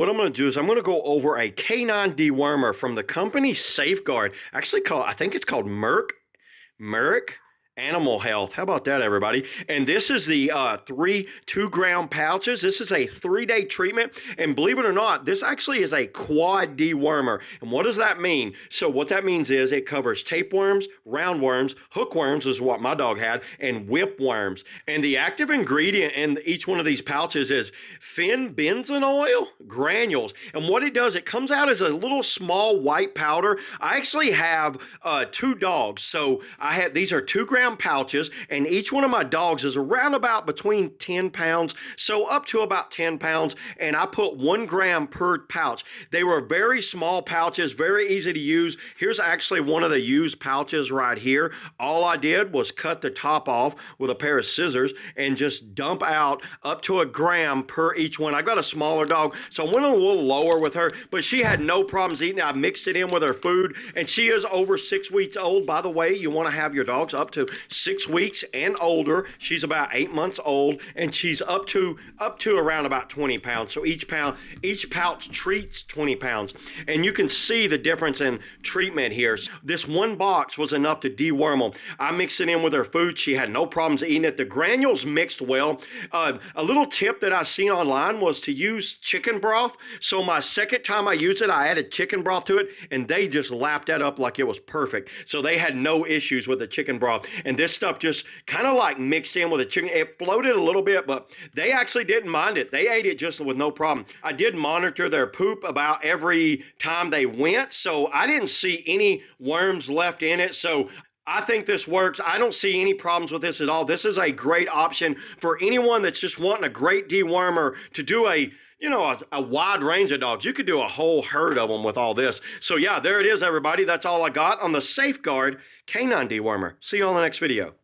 What I'm going to do is I'm going to go over a canine dewormer from the company Safeguard. Actually, I think it's called Merrick Animal Health. How about that, everybody? And this is the 2-gram pouches. This is a 3-day treatment. And believe it or not, this actually is a quad dewormer. And what does that mean? So what that means is it covers tapeworms, roundworms, hookworms is what my dog had, and whipworms. And the active ingredient in each one of these pouches is fenbendazole granules. And what it does, it comes out as a little small white powder. I actually have 2 dogs. So these are 2-gram pouches, and each one of my dogs is around about between 10 pounds, so up to about 10 pounds, and I put 1 gram per pouch. They were very small pouches, very easy to use. Here's actually one of the used pouches right here. All I did was cut the top off with a pair of scissors and just dump out up to 1 gram per each one. I've got a smaller dog, so I went a little lower with her, but she had no problems eating it. I mixed it in with her food, and she is over 6 weeks old. By the way, you want to have your dogs up to 6 weeks and older. She's about 8 months old, and she's up to around about 20 pounds. So each pouch treats 20 pounds. And you can see the difference in treatment here. This one box was enough to deworm them. I mixed it in with her food. She had no problems eating it. The granules mixed well. A little tip that I seen online was to use chicken broth. So my second time I used it, I added chicken broth to it, and they just lapped that up like it was perfect. So they had no issues with the chicken broth. And this stuff just kind of like mixed in with the chicken. It floated a little bit, but they actually didn't mind it. They ate it just with no problem. I did monitor their poop about every time they went, so I didn't see any worms left in it. So I think this works. I don't see any problems with this at all. This is a great option for anyone that's just wanting a great dewormer to do a wide range of dogs. You could do a whole herd of them with all this. So yeah, there it is, everybody. That's all I got on the Safeguard Canine Dewormer. See you on the next video.